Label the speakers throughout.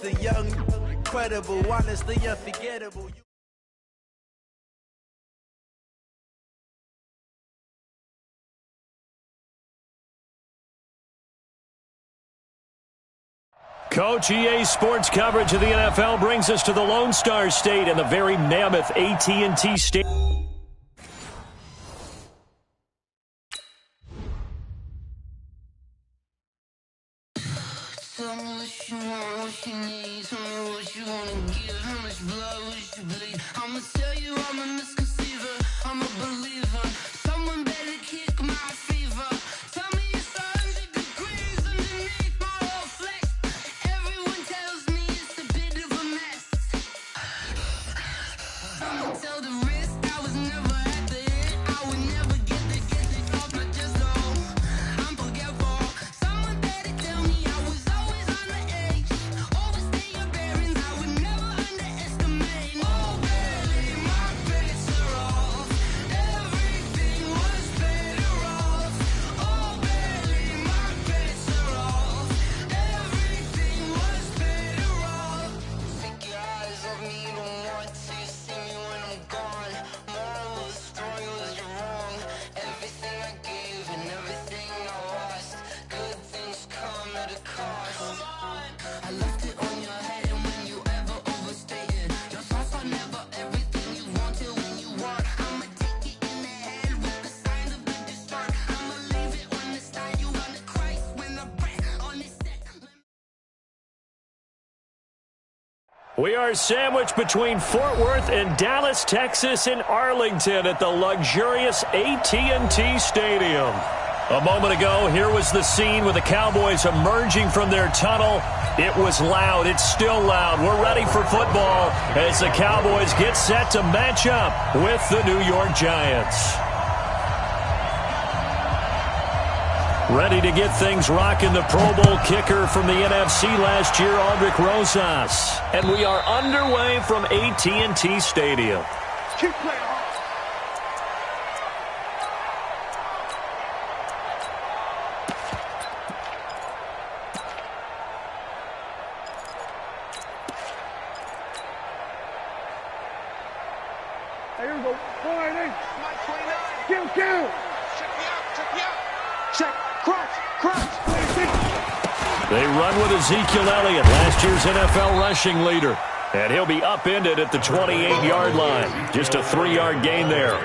Speaker 1: the young, incredible, honestly unforgettable.
Speaker 2: Coach, EA Sports coverage of the NFL brings us to the Lone Star State and the very mammoth AT&T Stadium.
Speaker 3: Tell me what you want, what you need. Tell me what you wanna give. How much blood would you bleed? I'ma tell you I'm a misconceiver. I'm a believer. Someone better kick my fever. Tell me it's 100 degrees underneath my whole flesh. Everyone tells me it's a bit of a mess. Someone tell the risk I was never at the hit. I would never get it off my chest. Oh, I'm forgetful. Someone better tell me I was always on the edge. Overstay your bearings, I would never underestimate. Oh, baby, my bets are off. Everything was better off. Oh, baby, my bets are off. Everything was better off. Take your eyes off me, you don't want to see me when I'm gone. Moral of the story was you're wrong. Everything I gave and everything I lost. Good things come at a cost. I left it on your head, and when you ever overstay it, your thoughts are never everything you wanted when you want. I'ma take it in the head with the signs of the distort. I'ma leave it on the side. You on the Christ when I breath on this set.
Speaker 2: We are sandwiched between Fort Worth and Dallas, Texas, in Arlington at the luxurious AT&T Stadium. A moment ago, here was the scene with the Cowboys emerging from their tunnel. It was loud. It's still loud. We're ready for football as the Cowboys get set to match up with the New York Giants. Ready to get things rocking, the Pro Bowl kicker from the NFC last year, Aldrick Rosas. And we are underway from AT&T Stadium.
Speaker 4: Keep playing hard. Hey, here we go. 4-8. Kill. Check me out. Check. Crunch.
Speaker 2: They run with Ezekiel Elliott, last year's NFL rushing leader. And he'll be upended at the 28-yard line. Just a 3-yard gain there.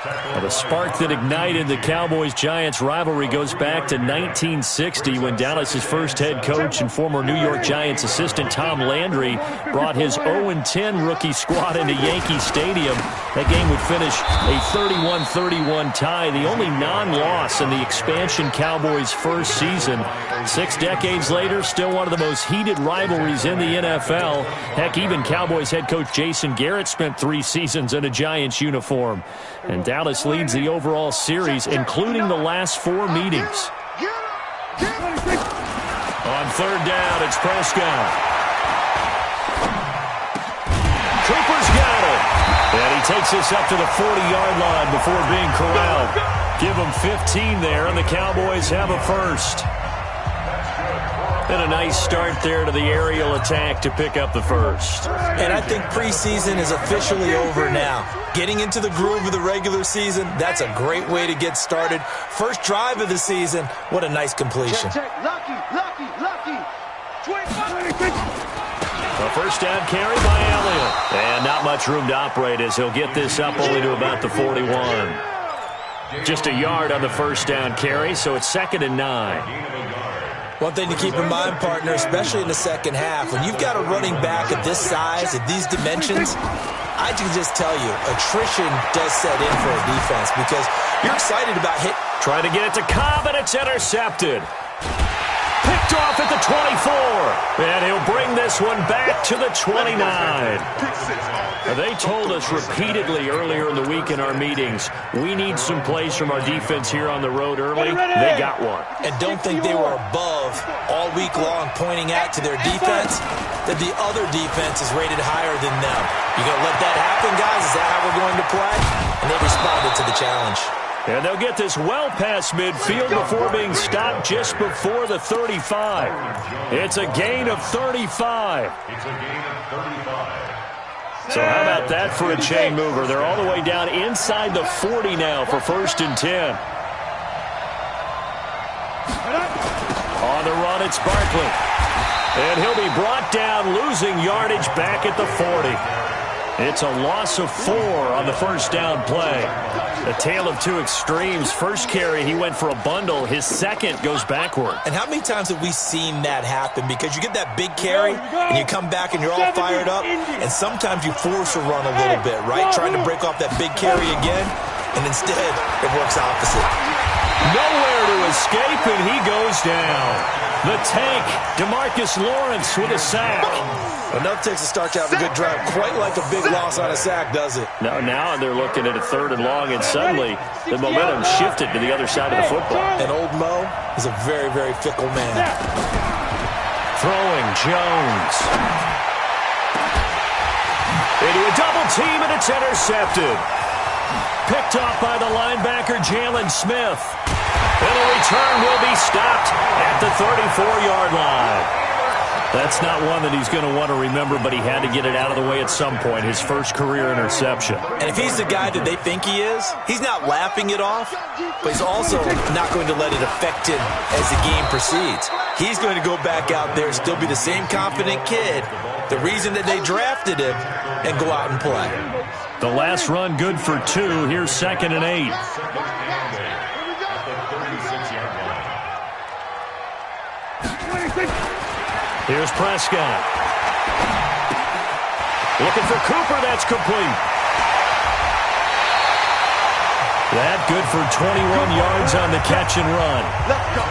Speaker 2: Well, the spark that ignited the Cowboys-Giants rivalry goes back to 1960 when Dallas's first head coach and former New York Giants assistant Tom Landry brought his 0-10 rookie squad into Yankee Stadium. That game would finish a 31-31 tie, the only non-loss in the expansion Cowboys' first season. 6 decades later, still one of the most heated rivalries in the NFL. Heck, even Cowboys head coach Jason Garrett spent 3 seasons in a Giants uniform. And Dallas leads the overall series, including the last 4 meetings. On third down, it's Prescott. Cooper's got it. And he takes us up to the 40-yard line before being corralled. Give him 15 there, and the Cowboys have a first. And a nice start there to the aerial attack to pick up the first.
Speaker 5: And I think preseason is officially over now. Getting into the groove of the regular season, that's a great way to get started. First drive of the season, what a nice completion.
Speaker 4: Check. Lucky.
Speaker 2: A first down carry by Elliott. And not much room to operate as he'll get this up only to about the 41. Just a yard on the first down carry, so it's 2nd and 9.
Speaker 5: One thing to keep in mind, partner, especially in the second half, when you've got a running back of this size, at these dimensions, I can just tell you, attrition does set in for a defense because you're excited about hit.
Speaker 2: Trying to get it to Cobb, and it's intercepted. Picked off at the 24. And he'll bring this one back to the 29. They told us repeatedly earlier in the week in our meetings, we need some plays from our defense here on the road early. They got one.
Speaker 5: And don't think they were above all week long pointing out to their defense that the other defense is rated higher than them. You going to let that happen, guys? Is that how we're going to play? And they responded to the challenge.
Speaker 2: And they'll get this well past midfield before being stopped just before the 35. It's a gain of 35. So how about that for a chain mover? They're all the way down inside the 40 now for 1st and 10. On the run, it's Barkley. And he'll be brought down, losing yardage back at the 40. It's a loss of 4 on the first down play. A tale of two extremes. First carry, he went for a bundle. His second goes backward.
Speaker 5: And how many times have we seen that happen? Because you get that big carry, and you come back and you're all fired up, and sometimes you force a run a little bit, right? Trying to break off that big carry again, and instead it works opposite.
Speaker 2: Nowhere to escape, and he goes down. The tank, DeMarcus Lawrence with a sack.
Speaker 5: Enough takes to start to have a good drive. Quite like a big loss on a sack, does it?
Speaker 2: Now they're looking at a 3rd and long, and suddenly the momentum shifted to the other side of the football.
Speaker 5: And old Mo is a very, very fickle man.
Speaker 2: Throwing Jones. Into a double team, and it's intercepted. Picked off by the linebacker, Jalen Smith. And the return will be stopped at the 34-yard line. That's not one that he's going to want to remember, but he had to get it out of the way at some point, his first career interception.
Speaker 5: And if he's the guy that they think he is, he's not laughing it off, but he's also not going to let it affect him as the game proceeds. He's going to go back out there, still be the same confident kid, the reason that they drafted him, and go out and play.
Speaker 2: The last run good for 2. Here's 2nd and 8. Here's Prescott. Looking for Cooper. That's complete. That good for 21 yards on the catch and run.
Speaker 5: Let's go.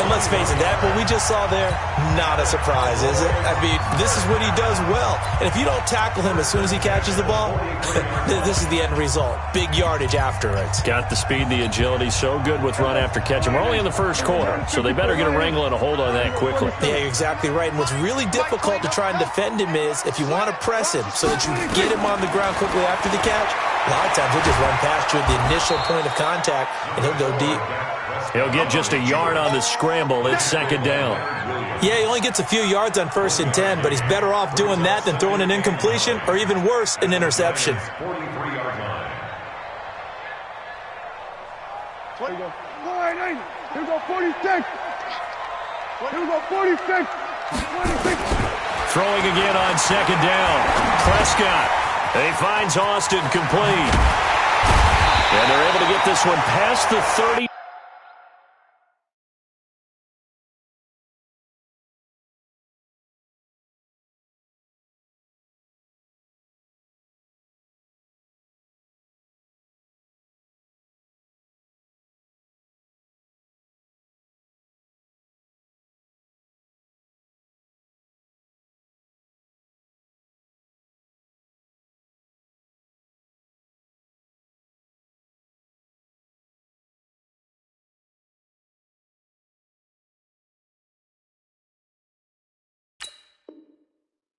Speaker 5: And let's face it, that what we just saw there, not a surprise, is it? I mean, this is what he does well. And if you don't tackle him as soon as he catches the ball, this is the end result. Big yardage after it.
Speaker 2: Got the speed, the agility, so good with run after catch. And we're only in the first quarter, so they better get a wrangle and a hold on that quickly.
Speaker 5: Yeah, you're exactly right. And what's really difficult to try and defend him is if you want to press him so that you get him on the ground quickly after the catch, a lot of times he'll just run past you at the initial point of contact, and he'll go deep.
Speaker 2: He'll get just a yard on the scramble. It's 2nd down.
Speaker 5: Yeah, he only gets a few yards on 1st and 10, but he's better off doing that than throwing an incompletion or even worse, an interception.
Speaker 4: Here we go, 46. Here we go, 46. 26.
Speaker 2: Throwing again on 2nd down. Prescott. He finds Austin complete. And they're able to get this one past the 30.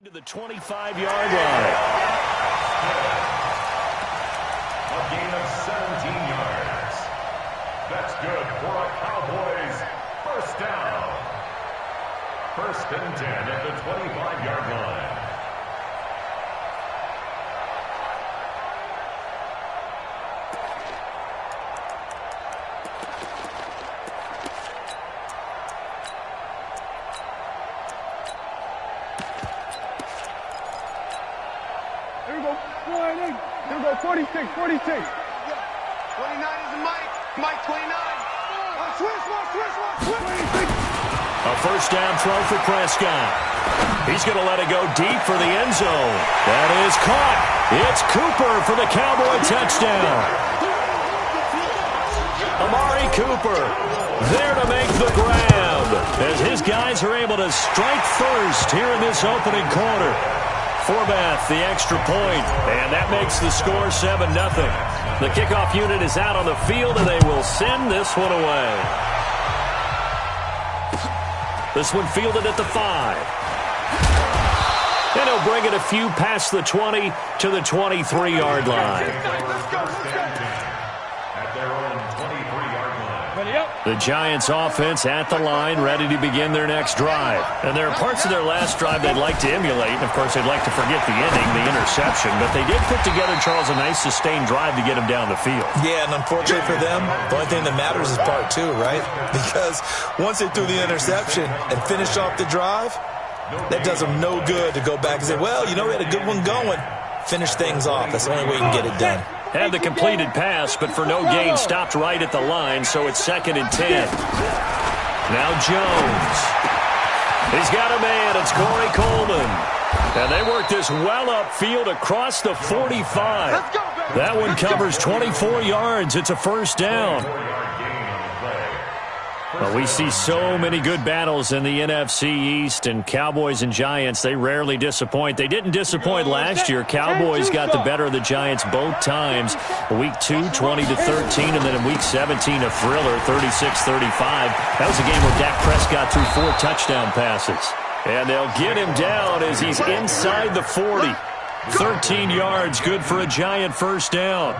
Speaker 2: To the 25-yard line.
Speaker 6: A gain of 17 yards. That's good for a Cowboys first down. 1st and 10 at the 25-yard line.
Speaker 4: Here we go, 49. Here we go, 46, 46. 29 is the Mike. Mike 29. Switch. 26.
Speaker 2: A first down throw for Prescott. He's going to let it go deep for the end zone. That is caught. It's Cooper for the Cowboy touchdown. Amari Cooper there to make the grab as his guys are able to strike first here in this opening quarter. Forbath, the extra point, and that makes the score 7-0. The kickoff unit is out on the field, and they will send this one away. This one fielded at the 5. And he'll bring it a few past the 20 to the 23-yard line.
Speaker 6: At their own
Speaker 2: The Giants offense at the line, ready to begin their next drive. And there are parts of their last drive they'd like to emulate. And, of course, they'd like to forget the ending, the interception. But they did put together, Charles, a nice sustained drive to get him down the field.
Speaker 5: Yeah, and unfortunately for them, the only thing that matters is part two, right? Because once they threw the interception and finished off the drive, that does them no good to go back and say, well, you know, we had a good one going. Finish things off. That's the only way you can get it done.
Speaker 2: Had the completed pass, but for no gain, stopped right at the line, so it's 2nd and 10. Now Jones. He's got a man. It's Corey Coleman. And they work this well upfield across the 45. That one covers 24 yards. It's a first down. Well, we see so many good battles in the NFC East, and Cowboys and Giants, they rarely disappoint. They didn't disappoint last year. Cowboys got the better of the Giants both times. Week 2, 20-13, and then in Week 17, a thriller, 36-35. That was a game where Dak Prescott threw 4 touchdown passes. And they'll get him down as he's inside the 40. 13 yards, good for a Giant first down.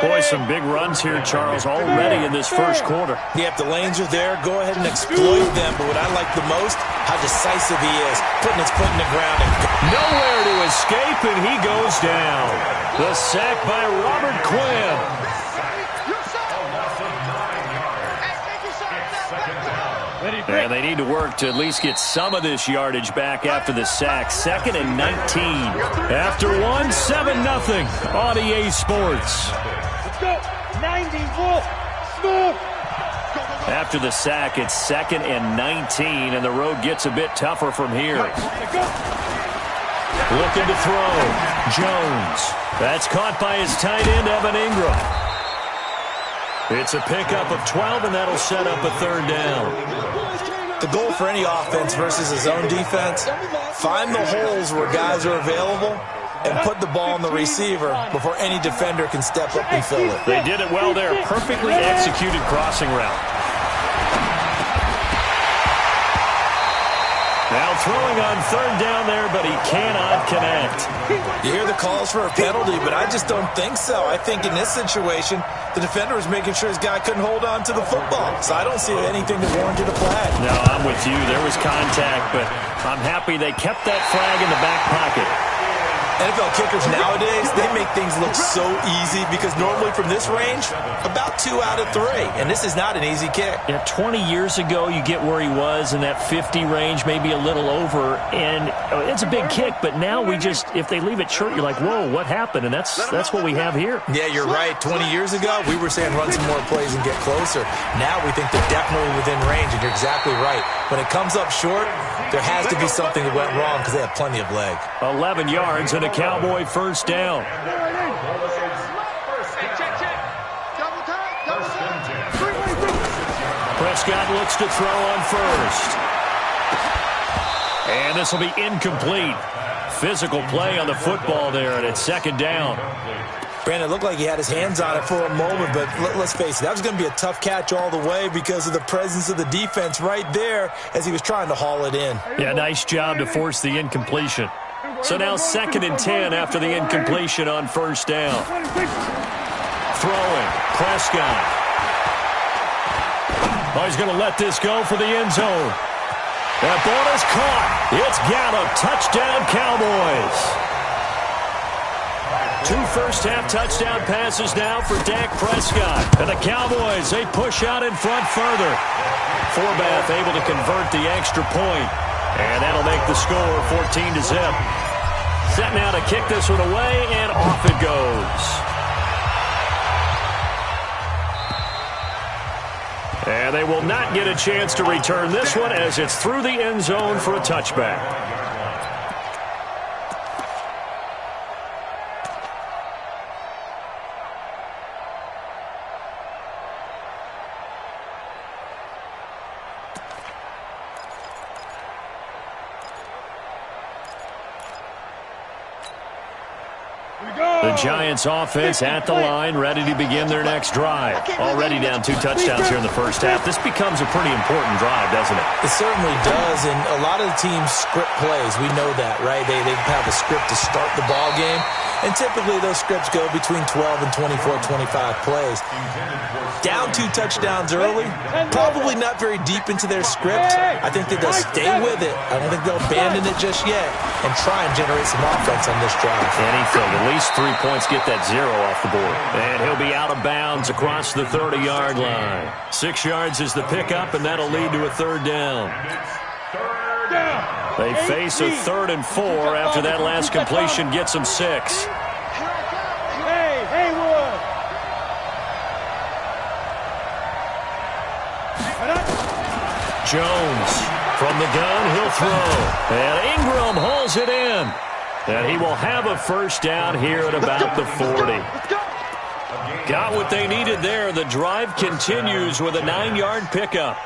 Speaker 2: Boy, some big runs here, Charles, already in this first quarter.
Speaker 5: Yeah, if the lanes are there, go ahead and exploit them. But what I like the most, how decisive he is, putting his foot in the ground.
Speaker 2: Nowhere to escape, and he goes down. The sack by Robert Quinn. And they need to work to at least get some of this yardage back after the sack. 2nd and 19. After one, 7-0 on EA Sports.
Speaker 4: Let's go. 90, Wolf. Smooth.
Speaker 2: After the sack, it's 2nd and 19, and the road gets a bit tougher from here. Looking to throw. Jones. That's caught by his tight end, Evan Ingram. It's a pickup of 12, and that'll set up a third down.
Speaker 5: The goal for any offense versus his own defense, find the holes where guys are available and put the ball on the receiver before any defender can step up and fill it.
Speaker 2: They did it well there. Perfectly executed crossing route. Now throwing on third down there, but he cannot connect.
Speaker 5: You hear the calls for a penalty, but I just don't think so. I think in this situation, the defender was making sure his guy couldn't hold on to the football. So I don't see anything that warranted a flag.
Speaker 2: No, I'm with you. There was contact, but I'm happy they kept that flag in the back pocket.
Speaker 5: NFL kickers nowadays, they make things look so easy because normally from this range, about 2 out of 3. And this is not an easy kick.
Speaker 2: Yeah, 20 years ago, you get where he was in that 50 range, maybe a little over. And it's a big kick, but now we just, if they leave it short, you're like, whoa, what happened? And that's what we have here.
Speaker 5: Yeah, you're right. 20 years ago, we were saying run some more plays and get closer. Now we think they're definitely within range, and you're exactly right. When it comes up short, there has to be something that went wrong because they have plenty of leg.
Speaker 2: 11 yards and a Cowboy first down. Prescott looks to throw on first. And this will be incomplete. Physical play on the football there, and it's 2nd down.
Speaker 5: Brandon, it looked like he had his hands on it for a moment, but let's face it, that was going to be a tough catch all the way because of the presence of the defense right there as he was trying to haul it in.
Speaker 2: Yeah, nice job to force the incompletion. So now 2nd and 10 after the incompletion on first down. Throwing, Prescott. Oh, he's going to let this go for the end zone. That ball is caught. It's Gallup. Touchdown, Cowboys. 2 first-half touchdown passes now for Dak Prescott. And the Cowboys, they push out in front further. Forbath able to convert the extra point. And that'll make the score 14-0. Set now to kick this one away, and off it goes. And they will not get a chance to return this one as it's through the end zone for a touchback. The Giants offense at the line, ready to begin their next drive. Already down 2 touchdowns here in the first half. This becomes a pretty important drive, doesn't it?
Speaker 5: It certainly does, and a lot of the teams script plays. We know that, right? They have a script to start the ball game. And typically those scripts go between 12 and 24, 25 plays. Down 2 touchdowns early, probably not very deep into their script. I think that they'll stay with it. I don't think they'll abandon it just yet and try and generate some offense on this drive.
Speaker 2: Anything, at least 3 points, get that 0 off the board. And he'll be out of bounds across the 30-yard line. 6 yards is the pickup, and that'll lead to a 3rd down. They face a 3rd and 4 after that last completion gets them 6.
Speaker 4: Hey, Haywood!
Speaker 2: Jones from the gun, he'll throw. And Ingram hauls it in. And he will have a 1st down here at about the 40. Got what they needed there. The drive continues with a 9-yard pickup.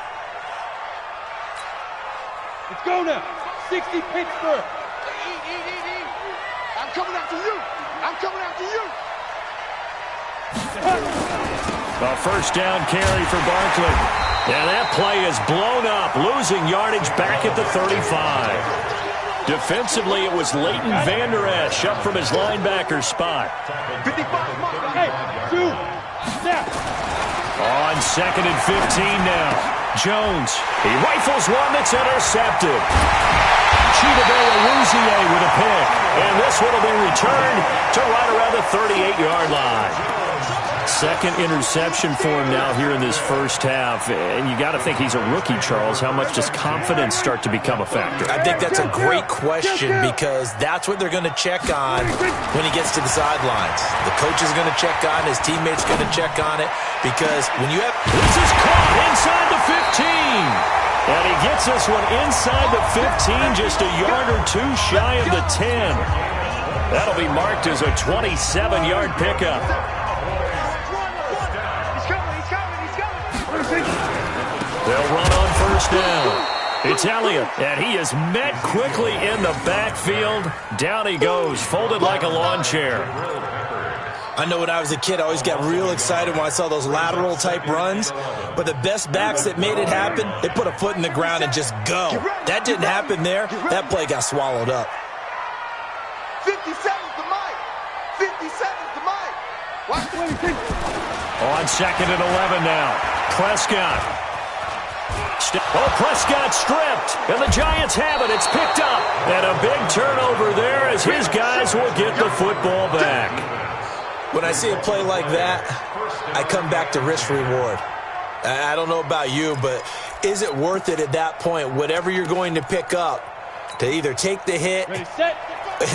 Speaker 4: Let's go now. 60 Pittsburgh. I'm coming after you. I'm coming after you.
Speaker 2: A 1st down carry for Barkley. And that play is blown up, losing yardage back at the 35. Defensively, it was Leighton Vander Esch up from his linebacker spot.
Speaker 4: 55. Hey, 2. Snap.
Speaker 2: On 2nd and 15 now. Jones, he rifles one that's intercepted. Chidobe-Awuzie with a pick. And this one will be returned to right around the 38-yard line. 2nd interception for him now here in this 1st half. And you got to think he's a rookie, Charles. How much does confidence start to become a factor?
Speaker 5: I think that's a great question because that's what they're going to check on when he gets to the sidelines. The coach is going to check on, his teammates going to check on it because when you have...
Speaker 2: This is caught inside the 15. And he gets this one inside the 15, just a yard or 2 shy of the 10. That'll be marked as a 27-yard pickup. They'll run on 1st down. It's Elliott, and he is met quickly in the backfield. Down he goes, folded like a lawn chair.
Speaker 5: I know when I was a kid, I always got real excited when I saw those lateral-type runs. But the best backs that made it happen, they put a foot in the ground and just go. That didn't happen there. That play got swallowed up.
Speaker 4: 57's the mic. 57's the mic.
Speaker 2: On 2nd and 11 now. Prescott. Prescott stripped, and the Giants have it. It's picked up, and a big turnover there as his guys will get the football back.
Speaker 5: When I see a play like that, I come back to risk-reward. I don't know about you, but is it worth it at that point, whatever you're going to pick up, to either take the hit,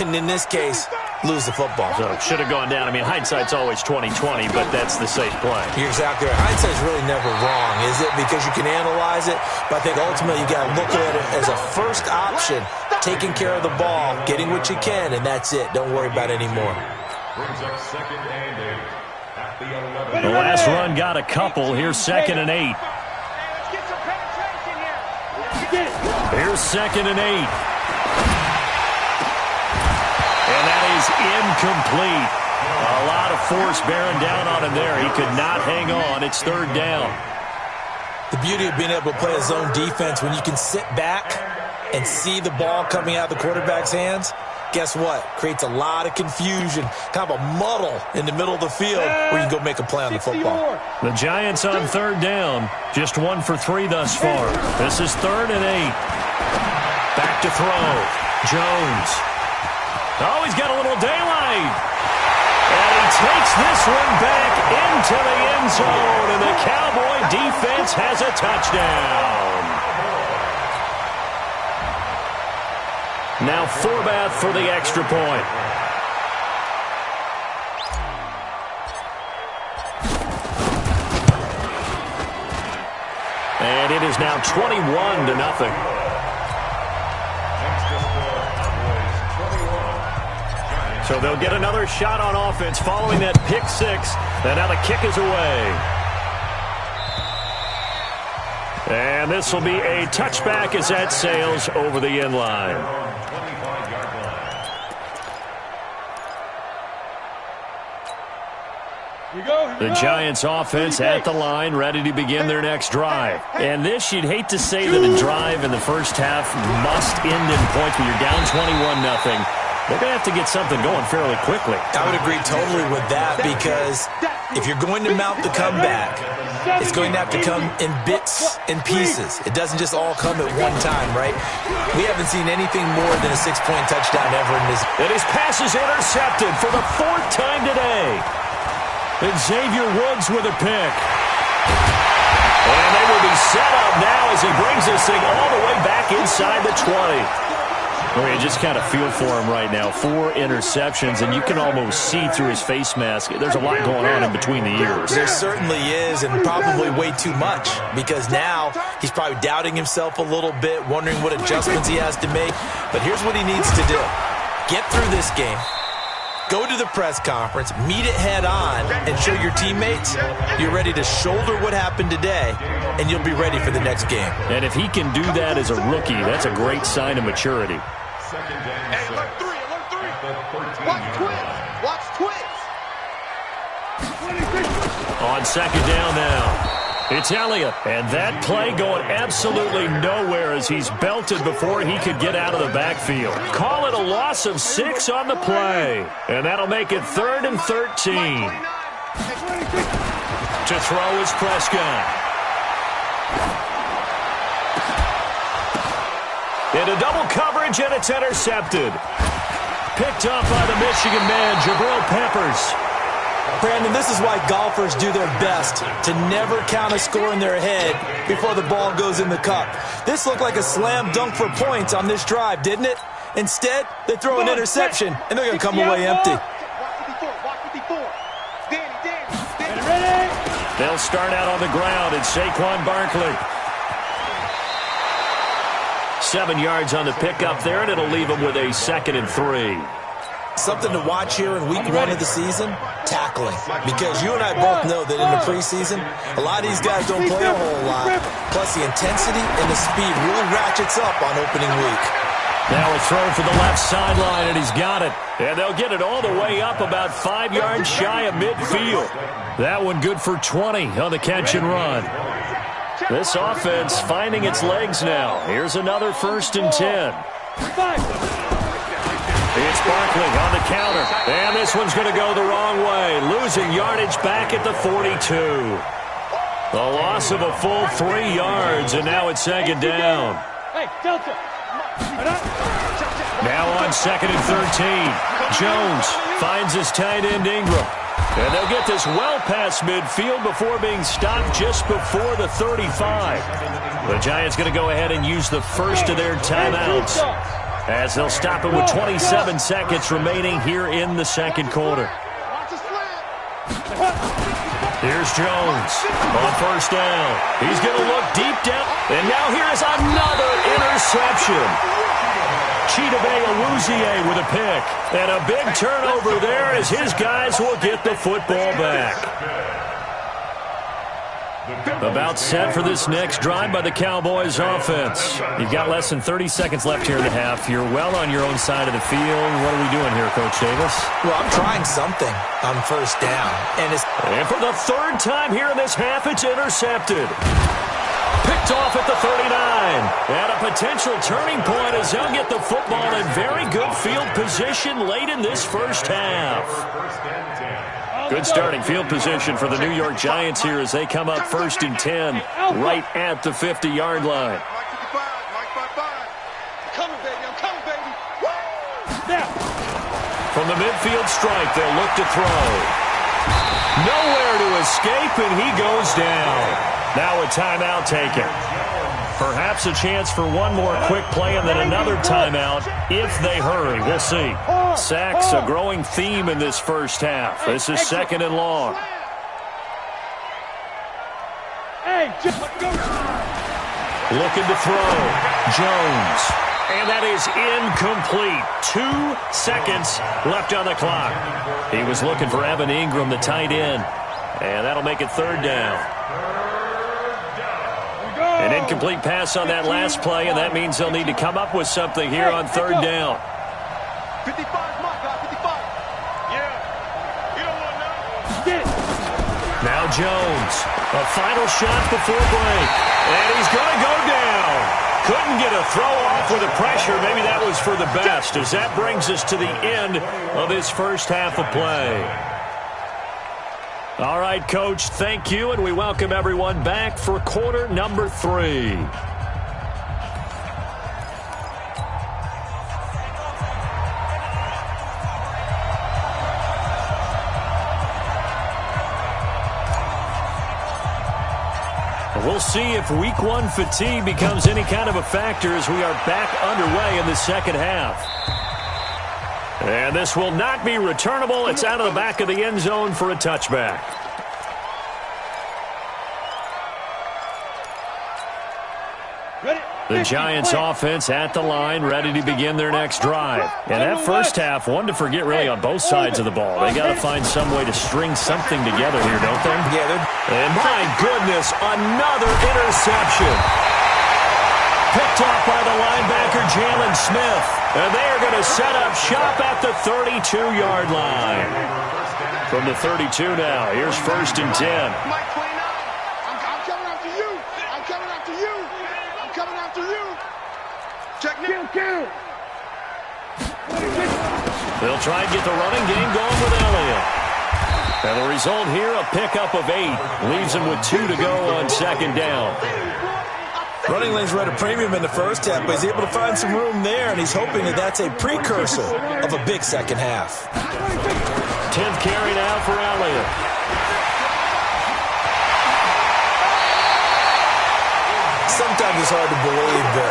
Speaker 5: and in this case, lose the football?
Speaker 2: So it should have gone down. I mean, hindsight's always 20/20, but that's the safe play.
Speaker 5: You're exactly right. Hindsight's really never wrong, is it? Because you can analyze it, but I think ultimately you got to look at it as a first option, taking care of the ball, getting what you can, and that's it. Don't worry about it anymore.
Speaker 6: Brings up 2nd and 8 at the 11.
Speaker 2: The last run got a couple. Here's 2nd and 8.
Speaker 4: Let's get some penetration here. Let's get it.
Speaker 2: Here's 2nd and 8. And that is incomplete. A lot of force bearing down on him there. He could not hang on. It's 3rd down.
Speaker 5: The beauty of being able to play a zone defense when you can sit back and see the ball coming out of the quarterback's hands, guess what? Creates a lot of confusion, kind of a muddle in the middle of the field where you can go make a play on the football.
Speaker 2: The Giants on 3rd down. Just 1 for 3 thus far. This is 3rd and 8. Back to throw. Jones. Oh, he's got a little daylight. And he takes this one back into the end zone. And the Cowboy defense has a touchdown. Now Forbath for the extra point. And it is now 21-0. So they'll get another shot on offense following that pick 6. And now the kick is away. And this will be a touchback as that sails over the end line. The Giants offense at the line, ready to begin their next drive. And this, you'd hate to say that a drive in the first half must end in points when you're down 21-0. they're going to have to get something going fairly quickly.
Speaker 5: I would agree totally with that because if you're going to mount the comeback, it's going to have to come in bits and pieces. It doesn't just all come at one time, right? We haven't seen anything more than a 6-point touchdown ever in this.
Speaker 2: And his pass is intercepted for the 4th time today. And Xavier Woods with a pick. And they will be set up now as he brings this thing all the way back inside the 20. Well, you just kind of feel for him right now. 4 interceptions, and you can almost see through his face mask. There's a lot going on in between the ears.
Speaker 5: There certainly is, and probably way too much, because now he's probably doubting himself a little bit, wondering what adjustments he has to make. But here's what he needs to do. Get through this game. Go to the press conference, meet it head on, and show your teammates you're ready to shoulder what happened today, and you'll be ready for the next game.
Speaker 2: And if he can do that as a rookie, that's a great sign of maturity.
Speaker 4: Hey, alert 3, alert 3. Watch twins. Watch twins.
Speaker 2: On 2nd down now. It's Elliott, and that play going absolutely nowhere as he's belted before he could get out of the backfield. Call it a loss of 6 on the play, and that'll make it 3rd and 13. To throw is Prescott. Into double coverage, and it's intercepted. Picked up by the Michigan man, Jabril Peppers.
Speaker 5: Brandon, this is why golfers do their best to never count a score in their head before the ball goes in the cup. This looked like a slam dunk for points on this drive, didn't it? Instead, they throw an interception, and they're going to come away empty.
Speaker 2: They'll start out on the ground. It's Saquon Barkley. 7 yards on the pickup there, and it'll leave them with a 2nd and 3.
Speaker 5: Something to watch here in week 1 of the season, tackling. Because you and I both know that in the preseason, a lot of these guys don't play a whole lot. Plus, the intensity and the speed really ratchets up on opening week.
Speaker 2: Now a throw for the left sideline, and he's got it. And they'll get it all the way up about 5 yards shy of midfield. That one good for 20 on the catch and run. This offense finding its legs now. Here's another 1st and 10. It's Barkley on the counter. And this one's going to go the wrong way. Losing yardage back at the 42. The loss of a full 3 yards, and now it's 2nd down. Now on 2nd and 13. Jones finds his tight end Ingram. And they'll get this well past midfield before being stopped just before the 35. The Giants going to go ahead and use the first of their timeouts, as they'll stop it with 27 seconds remaining here in the 2nd quarter. Here's Jones on 1st down. He's going to look deep down. And now here is another interception. Chidobe Awuzie with a pick. And a big turnover there as his guys will get the football back. About set for this next drive by the Cowboys offense. You've got less than 30 seconds left here in the half. You're well on your own side of the field. What are we doing here, Coach Davis?
Speaker 5: Well, I'm trying something on 1st down.
Speaker 2: And for the 3rd time here in this half, it's intercepted. Picked off at the 39. And a potential turning point as they'll get the football in very good field position late in this 1st half. Good starting field position for the New York Giants here as they come up 1st and 10 right at the 50-yard line. From the midfield strike, they'll look to throw. Nowhere to escape, and he goes down. Now a timeout taken. Perhaps a chance for one more quick play and then another timeout if they hurry. We'll see. Sacks, a growing theme in this 1st half. This is 2nd and long. Looking to throw. Jones. And that is incomplete. 2 seconds left on the clock. He was looking for Evan Ingram, the tight end. And that'll make it 3rd down. An incomplete pass on that last play, and that means they'll need to come up with something here on 3rd down.
Speaker 4: 55 is my guy, 55. Yeah. You don't want none.
Speaker 2: Now Jones. A final shot before break. And he's going to go down. couldn't get a throw off with the pressure. Maybe that was for the best, as that brings us to the end of this first half of play. All right, Coach, thank you, and we welcome everyone back for quarter number 3. We'll see if week 1 fatigue becomes any kind of a factor as we are back underway in the second half. And this will not be returnable. It's out of the back of the end zone for a touchback. The Giants offense at the line, ready to begin their next drive. And that first half, one to forget really on both sides of the ball. They got to find some way to string something together here, don't they?
Speaker 5: Yeah.
Speaker 2: And my goodness, another interception. Picked off by the linebacker, Jalen Smith. And they are going to set up shop at the 32-yard line. From the 32 now, here's 1st and 10.
Speaker 4: Mike 29. I'm coming after you. I'm coming after you. I'm coming after you. Check now. Kill.
Speaker 2: They'll try and get the running game going with Elliott. And the result here, a pickup of 8. Leaves him with 2 to go on 2nd down.
Speaker 5: Running lanes were at a premium in the first half, but he's able to find some room there, and he's hoping that that's a precursor of a big second half.
Speaker 2: 10th carry now for Elliott.
Speaker 5: Sometimes it's hard to believe, but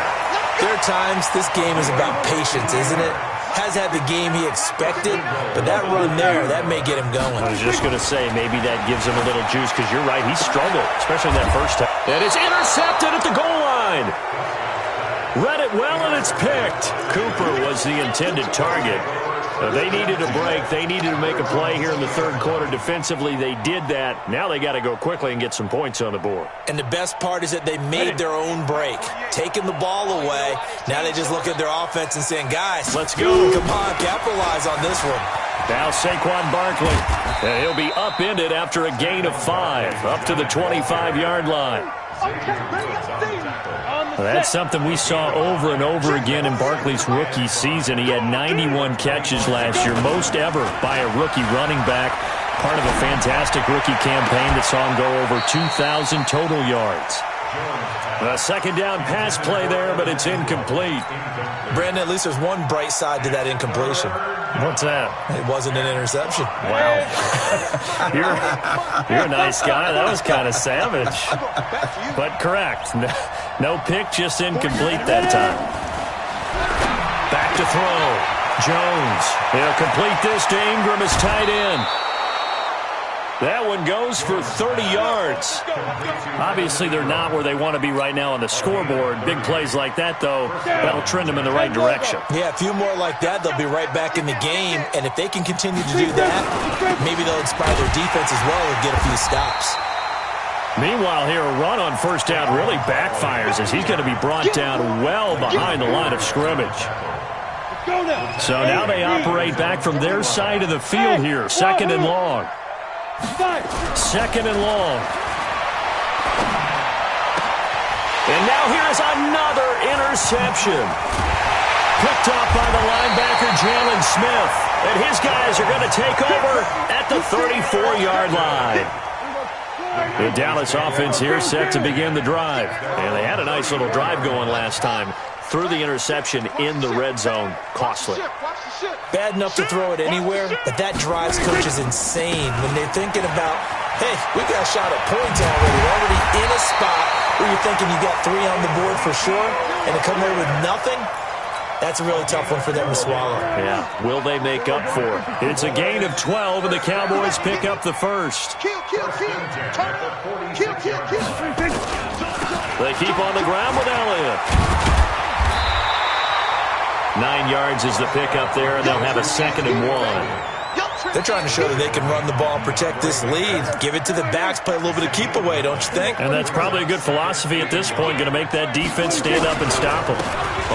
Speaker 5: there are times this game is about patience, isn't it? Has had the game he expected, but that run there, that may get him going.
Speaker 2: I was just going to say, maybe that gives him a little juice, because you're right, he struggled, especially in that first time. And it's intercepted at the goal line. Read it well, and it's picked. Cooper was the intended target. They needed a break. They needed to make a play here in the 3rd quarter. Defensively, they did that. Now they got to go quickly and get some points on the board.
Speaker 5: And the best part is that they made their own break, taking the ball away. Now they just look at their offense and saying, guys,
Speaker 2: let's go.
Speaker 5: Come on, capitalize on this one.
Speaker 2: Now Saquon Barkley. And he'll be upended after a gain of 5, up to the 25-yard line. That's something we saw over and over again in Barkley's rookie season. He had 91 catches last year, most ever by a rookie running back. Part of a fantastic rookie campaign that saw him go over 2,000 total yards. A 2nd down pass play there, but it's incomplete.
Speaker 5: Brandon, at least there's one bright side to that incompletion.
Speaker 2: What's that?
Speaker 5: It wasn't an interception.
Speaker 2: Wow. You're a nice guy. That was kind of savage. But correct. No pick, just incomplete that time. Back to throw. Jones. He'll complete this to Ingram as tight end. That one goes for 30 yards. Obviously, they're not where they want to be right now on the scoreboard. Big plays like that, though, that'll trend them in the right direction.
Speaker 5: Yeah, a few more like that, they'll be right back in the game. And if they can continue to do that, maybe they'll inspire their defense as well and get a few stops.
Speaker 2: Meanwhile, here, a run on 1st down really backfires as he's going to be brought down well behind the line of scrimmage. So now they operate back from their side of the field here, 2nd and long. 2nd and long. And now here's another interception. Picked off by the linebacker, Jalen Smith. And his guys are going to take over at the 34-yard line. The Dallas offense here set to begin the drive. And they had a nice little drive going last time. Threw the interception in the red zone. Costly.
Speaker 5: Bad enough to throw it anywhere, but that drives coaches insane when they're thinking about, hey, we got a shot at points already. We're already in a spot where you're thinking you got 3 on the board for sure, and to come away with nothing, that's a really tough one for them to swallow.
Speaker 2: Yeah, will they make up for it? It's a gain of 12, and the Cowboys pick up the first.
Speaker 4: Kill.
Speaker 2: They keep on the ground with Elliott. 9 yards is the pickup there, and they'll have a 2nd and 1.
Speaker 5: They're trying to show that they can run the ball, protect this lead, give it to the backs, play a little bit of keep away, don't you think?
Speaker 2: And that's probably a good philosophy at this point, going to make that defense stand up and stop them.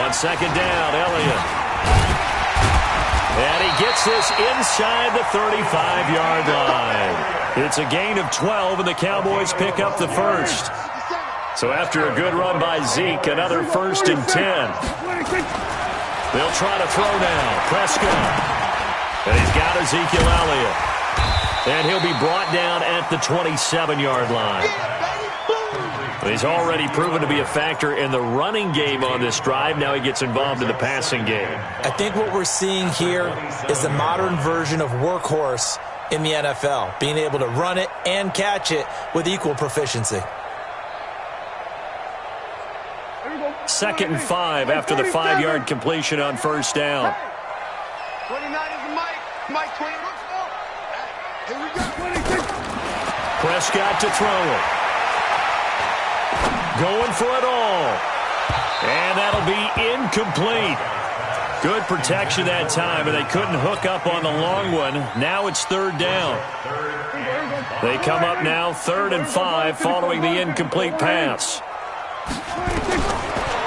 Speaker 2: On 2nd down, Elliott. And he gets this inside the 35-yard line. It's a gain of 12, and the Cowboys pick up the first. So after a good run by Zeke, another 1st and 10. They'll try to throw now. Prescott. And he's got Ezekiel Elliott. And he'll be brought down at the 27-yard line. He's already proven to be a factor in the running game on this drive. Now he gets involved in the passing game.
Speaker 5: I think what we're seeing here is the modern version of workhorse in the NFL, being able to run it and catch it with equal proficiency.
Speaker 2: 2nd and 5 after the 5-yard completion on 1st down.
Speaker 4: 29 is Mike. Mike 20. Here we go. 26.
Speaker 2: Prescott to throw it. Going for it all. And that'll be incomplete. Good protection that time, and they couldn't hook up on the long one. Now it's 3rd down. They come up now 3rd and 5 following the incomplete pass.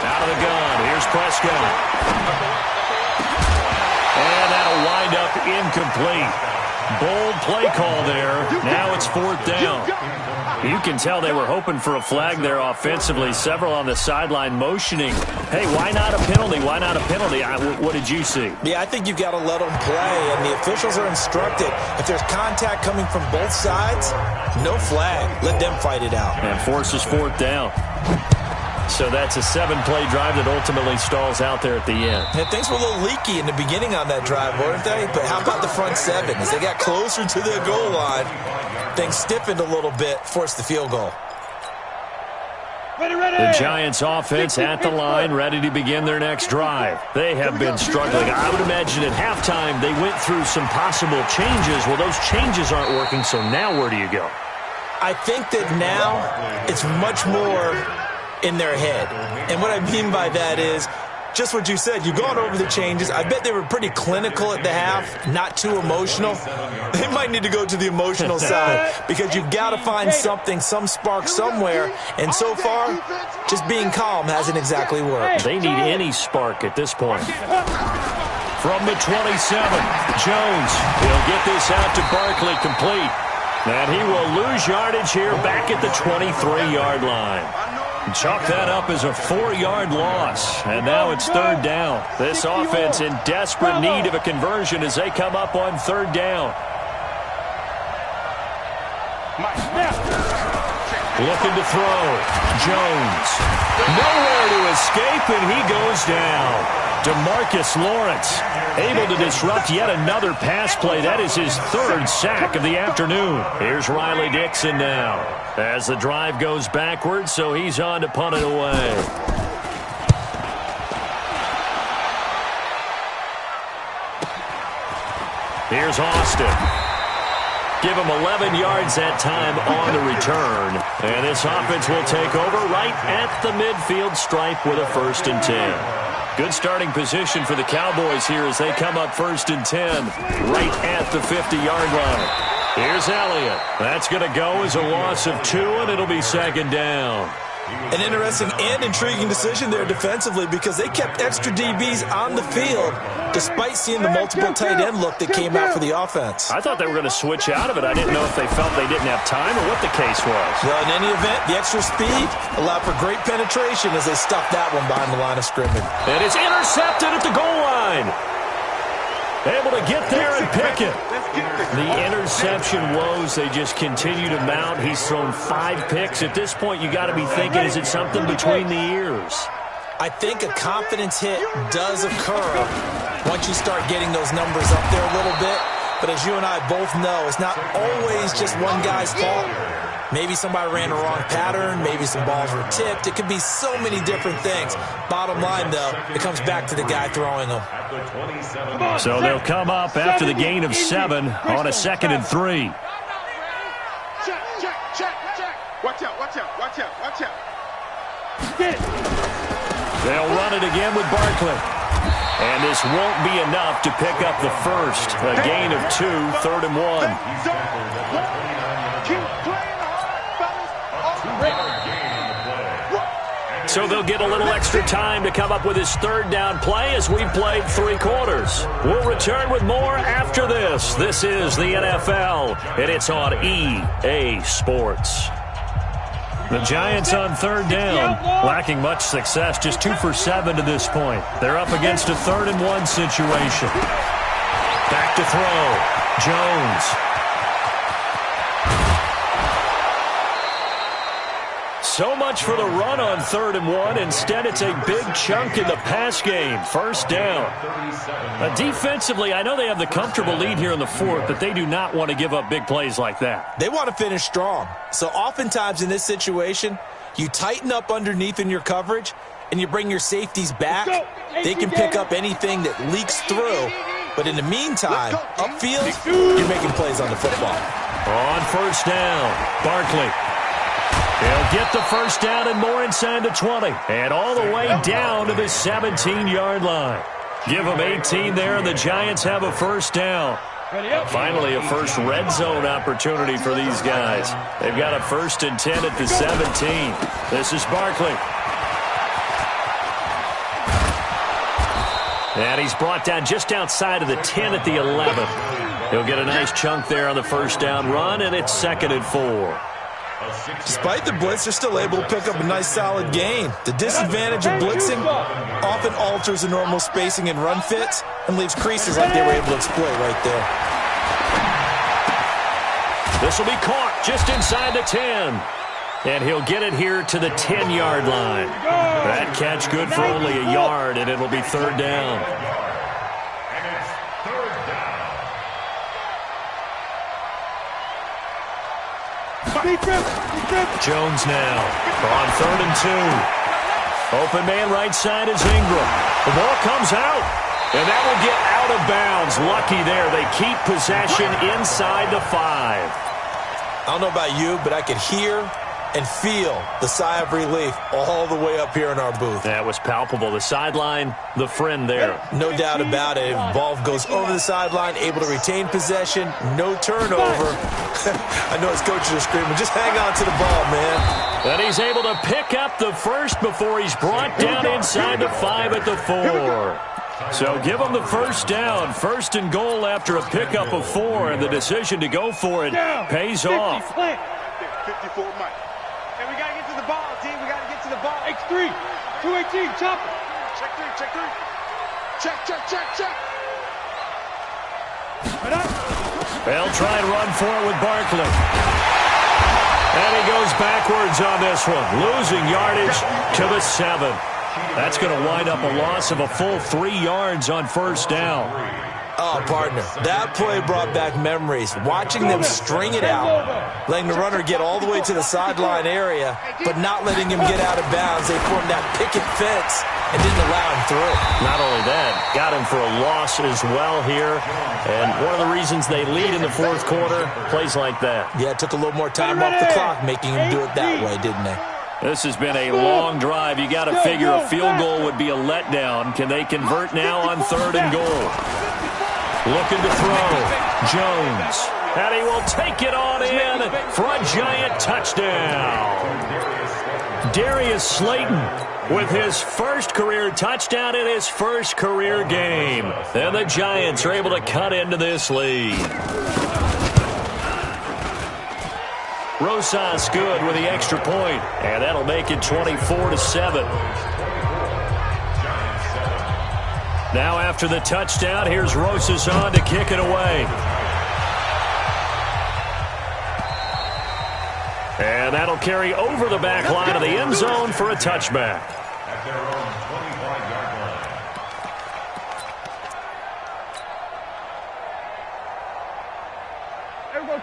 Speaker 2: Out of the gun. Here's Prescott. And that'll wind up incomplete. Bold play call there. Now it's 4th down. You can tell they were hoping for a flag there offensively. Several on the sideline motioning. Hey, why not a penalty? Why not a penalty? What did you see?
Speaker 5: Yeah, I think you've got to let them play, and the officials are instructed. If there's contact coming from both sides, no flag. Let them fight it out.
Speaker 2: And forces 4th down. So that's a 7-play drive that ultimately stalls out there at the end.
Speaker 5: And things were a little leaky in the beginning on that drive, weren't they? But how about the front 7? As they got closer to the goal line, things stiffened a little bit, forced the field goal.
Speaker 2: The Giants offense at the line, ready to begin their next drive. They have been struggling. I would imagine at halftime they went through some possible changes. Well, those changes aren't working, so now where do you go?
Speaker 5: I think that now it's much more in their head. And what I mean by that is just what you said. You've gone over the changes. I bet they were pretty clinical at the half, not too emotional. They might need to go to the emotional side because you've got to find something, some spark somewhere. And so far, just being calm hasn't exactly worked.
Speaker 2: They need any spark at this point. From the 27, Jones. He'll get this out to Barkley, complete. And he will lose yardage here back at the 23-yard line. Chalk that up as a 4-yard loss. And now it's 3rd down. This offense in desperate need of a conversion as they come up on 3rd down. Looking to throw. Jones. Nowhere to escape, and he goes down. DeMarcus Lawrence able to disrupt yet another pass play. That is his 3rd sack of the afternoon. Here's Riley Dixon now as the drive goes backwards, so he's on to punt it away. Here's Austin. Give him 11 yards that time on the return. And this offense will take over right at the midfield stripe with a 1st and 10. Good starting position for the Cowboys here as they come up 1st and 10 right at the 50-yard line. Here's Elliott. That's going to go as a loss of 2, and it'll be 2nd down.
Speaker 5: An interesting and intriguing decision there defensively because they kept extra DBs on the field despite seeing the multiple tight end look that came out for the offense.
Speaker 2: I thought they were going to switch out of it. I didn't know if they felt they didn't have time or what the case was.
Speaker 5: Well, in any event, the extra speed allowed for great penetration as they stuffed that one behind the line of scrimmage.
Speaker 2: And it's intercepted at the goal line. Able to get there and pick it. The interception woes, they just continue to mount. He's thrown 5 picks. At this point, you got to be thinking, is it something between the ears?
Speaker 5: I think a confidence hit does occur once you start getting those numbers up there a little bit. But as you and I both know, it's not always just one guy's fault. Maybe somebody ran a wrong pattern. Maybe some balls were tipped. It could be so many different things. Bottom line, though, it comes back to the guy throwing them.
Speaker 2: So they'll come up after the gain of 7 on a 2nd and 3.
Speaker 4: Check. Watch out.
Speaker 2: They'll run it again with Barkley. And this won't be enough to pick up the 1st. A gain of 2, 3rd and 1. So they'll get a little extra time to come up with his 3rd down play as we've played 3 quarters. We'll return with more after this. This is the NFL, and it's on EA Sports. The Giants on third down, lacking much success, just 2 for 7 to this point. They're up against a 3rd-and-1 situation. Back to throw. Jones. So much for the run on 3rd-and-1. Instead, it's a big chunk in the pass game. First down. Defensively, I know they have the comfortable lead here in the 4th, but they do not want to give up big plays like that.
Speaker 5: They want to finish strong. So oftentimes in this situation, you tighten up underneath in your coverage, and you bring your safeties back. They can pick up anything that leaks through. But in the meantime, upfield, you're making plays on the football.
Speaker 2: On first down, Barkley. He'll get the first down and more inside the 20. And all the way down to the 17-yard line. Give them 18 there, and the Giants have a first down. Finally, a first red zone opportunity for these guys. They've got a 1st and 10 at the 17. This is Barkley. And he's brought down just outside of the 10 at the 11. He'll get a nice chunk there on the first down run, and it's 2nd and 4.
Speaker 5: Despite the blitz, they're still able to pick up a nice solid gain. The disadvantage of blitzing often alters the normal spacing and run fits and leaves creases like they were able to exploit right there.
Speaker 2: This will be caught just inside the 10. And he'll get it here to the 10-yard line. That catch good for only a yard, and it'll be 3rd down.
Speaker 6: And it's 3rd down.
Speaker 2: Jones now on 3rd and 2. Open man right side is Ingram. The ball comes out, and that will get out of bounds. Lucky there. They keep possession inside the 5.
Speaker 5: I don't know about you, but I could hear and feel the sigh of relief all the way up here in our booth.
Speaker 2: That was palpable. The sideline, the friend there.
Speaker 5: No doubt about it. Ball goes over the sideline, able to retain possession, no turnover. I know his coaches are screaming, just hang on to the ball, man.
Speaker 2: And he's able to pick up the first before he's brought down inside the 5 at the 4. So give him the first down. 1st and goal after a pickup of 4, and the decision to go for it pays off.
Speaker 4: 54 Mike. And we got to get to the ball, team. We got to get to the ball. X3, 218, chop it. Check 3, check 3. Check, check, check, check.
Speaker 2: They'll try and run for it with Barkley. And he goes backwards on this one, losing yardage to the 7. That's going to wind up a loss of a full 3 yards on first down.
Speaker 5: Oh, partner, that play brought back memories. Watching them string it out, letting the runner get all the way to the sideline area, but not letting him get out of bounds. They formed that picket fence and didn't allow him through.
Speaker 2: Not only that, got him for a loss as well here. And one of the reasons they lead in the 4th quarter, plays like that.
Speaker 5: Yeah, it took a little more time off the clock making him do it that way, didn't they?
Speaker 2: This has been a long drive. You got to figure a field goal would be a letdown. Can they convert now on 3rd and goal? Looking to throw. Jones. And he will take it on in for a Giant touchdown. Darius Slayton with his first career touchdown in his first career game. And the Giants are able to cut into this lead. Rosas good with the extra point, and that'll make it 24-7. Now after the touchdown, here's Rosas on to kick it away. And that'll carry over the back line of the end zone for a touchback.
Speaker 6: At their own 25-yard line.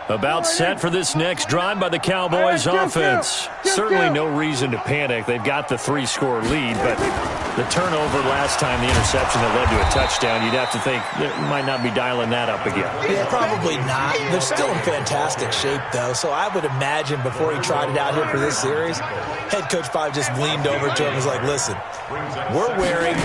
Speaker 2: About set for this next drive by the Cowboys offense. Certainly no reason to panic. They've got the 3-score lead, but the turnover last time, the interception that led to a touchdown, you'd have to think they might not be dialing that up again.
Speaker 5: Yeah, probably not. They're still in fantastic shape, though, so I would imagine before he tried it out here for this series, head coach probably just leaned over to him and was like, listen, we're wearing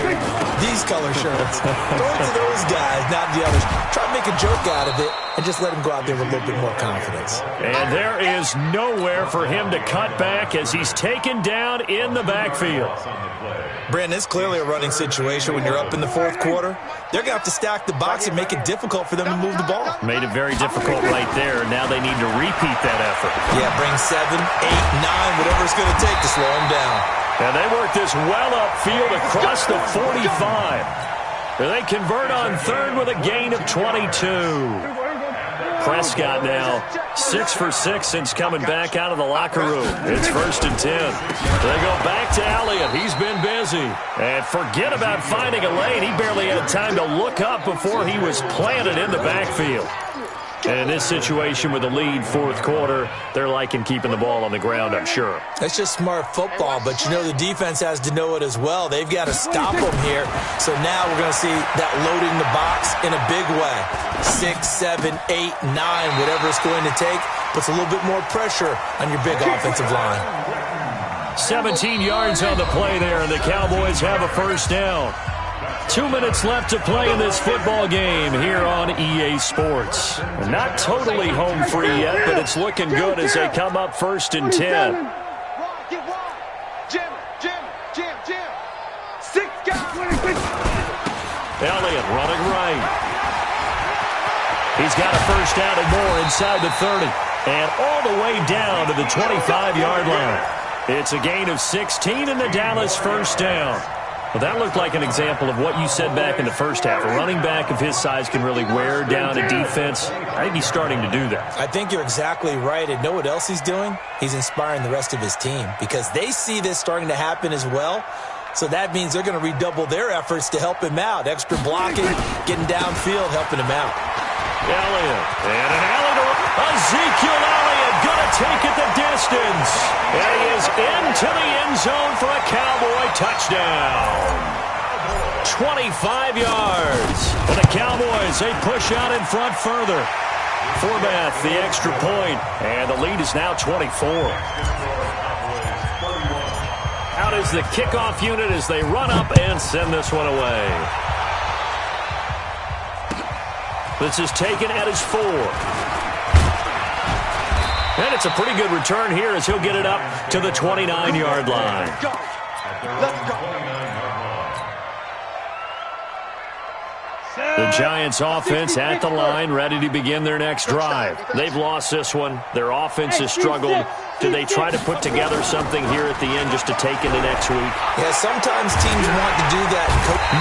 Speaker 5: these color shirts. Throw it to those guys, not the others. Try to make a joke out of it and just let him go out there with a little bit more confidence.
Speaker 2: And there is nowhere for him to cut back as he's taken down in the backfield.
Speaker 6: On the play.
Speaker 5: Brandon, it's clearly a running situation when you're up in the fourth quarter. They're going to have to stack the box and make it difficult for them to move the ball.
Speaker 2: Made it very difficult right there. Now they need to repeat that effort.
Speaker 5: Yeah, bring 7, 8, 9, whatever it's going to take to slow them down.
Speaker 2: And they work this well upfield across the 45. They convert on third with a gain of 22. Prescott now 6 for 6 since coming back out of the locker room. It's 1st and 10. They go back to Elliott. He's been busy. And forget about finding a lane. He barely had time to look up before he was planted in the backfield. And in this situation with the lead, fourth quarter, they're liking keeping the ball on the ground, I'm sure.
Speaker 5: That's just smart football, but you know the defense has to know it as well. They've got to stop them here. So now we're going to see that loading the box in a big way. 6, 7, 8, 9, whatever it's going to take, puts a little bit more pressure on your big offensive line.
Speaker 2: 17 yards on the play there, and the Cowboys have a first down. 2 minutes left to play in this football game here on EA Sports. Not totally home free yet, but it's looking good as they come up 1st and 10. Elliott running right. He's got a first down and more inside the 30. And all the way down to the 25-yard line. It's a gain of 16 in the Dallas first down. Well, that looked like an example of what you said back in the first half. A running back of his size can really wear down a defense. I think he's starting to do that.
Speaker 5: I think you're exactly right. And know what else he's doing? He's inspiring the rest of his team because they see this starting to happen as well. So that means they're going to redouble their efforts to help him out. Extra blocking, getting downfield, helping him out.
Speaker 2: Elliott. And an alley to Ezekiel Elliott going to take it the distance. And he is into the end zone for a Cowboy touchdown. 25 yards. And the Cowboys, they push out in front further. Forbath, the extra point. And the lead is now 24. Out is the kickoff unit as they run up and send this one away. This is taken at his 4. And it's a pretty good return here as he'll get it up to the 29-yard line.
Speaker 4: Let's go.
Speaker 2: The Giants offense at the line, ready to begin their next drive. They've lost this one. Their offense has struggled. Do they try to put together something here at the end just to take into next week?
Speaker 5: Yeah, sometimes teams want to do that.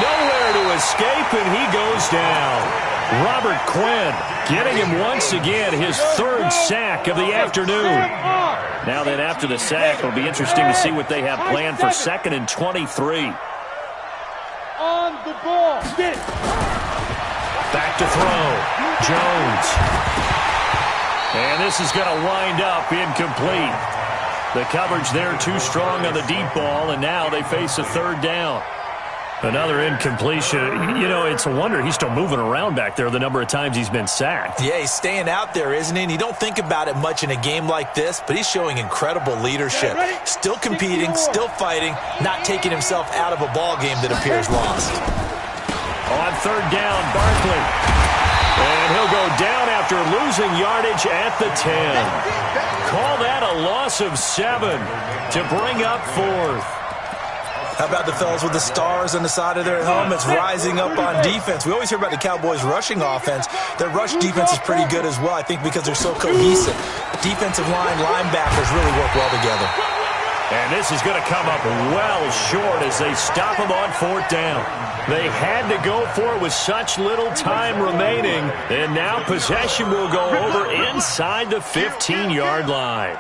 Speaker 2: Nowhere to escape, and he goes down. Robert Quinn getting him once again, his 3rd sack of the afternoon. Now then, after the sack, it'll be interesting to see what they have planned for 2nd and 23.
Speaker 4: On the ball.
Speaker 2: Back to throw. Jones. And this is going to wind up incomplete. The coverage there too strong on the deep ball, and now they face a 3rd down. Another incompletion. You know, it's a wonder he's still moving around back there the number of times he's been sacked.
Speaker 5: Yeah, he's staying out there, isn't he? And you don't think about it much in a game like this, but he's showing incredible leadership. Still competing, still fighting, not taking himself out of a ball game that appears lost.
Speaker 2: On 3rd down, Barkley. And he'll go down after losing yardage at the 10. Call that a loss of 7 to bring up 4th.
Speaker 5: How about the fellas with the stars on the side of their helmets rising up on defense? We always hear about the Cowboys' rushing offense. Their rush defense is pretty good as well, I think, because they're so cohesive. Defensive line, linebackers really work well together.
Speaker 2: And this is going to come up well short as they stop him on 4th down. They had to go for it with such little time remaining. And now possession will go over inside the 15-yard line.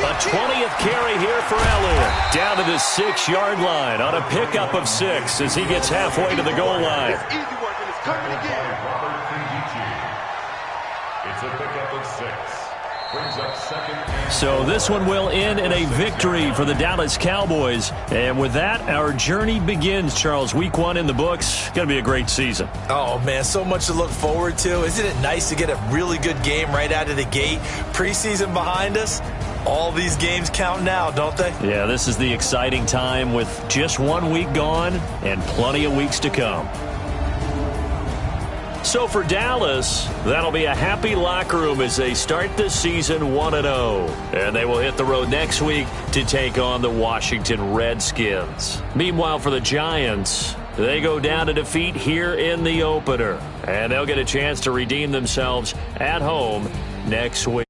Speaker 2: A 20th carry here for Elliott. Down to the 6-yard line on a pickup of 6 as he gets halfway to the goal line.
Speaker 6: It's a pickup of 6. Brings up 2nd.
Speaker 2: So this one will end in a victory for the Dallas Cowboys. And with that, our journey begins, Charles. Week 1 in the books. Going to be a great season.
Speaker 5: Oh, man, so much to look forward to. Isn't it nice to get a really good game right out of the gate? Preseason behind us. All these games count now, don't they?
Speaker 2: Yeah, this is the exciting time with just 1 week gone and plenty of weeks to come. So for Dallas, that'll be a happy locker room as they start the season 1-0. And they will hit the road next week to take on the Washington Redskins. Meanwhile, for the Giants, they go down to defeat here in the opener. And they'll get a chance to redeem themselves at home next week.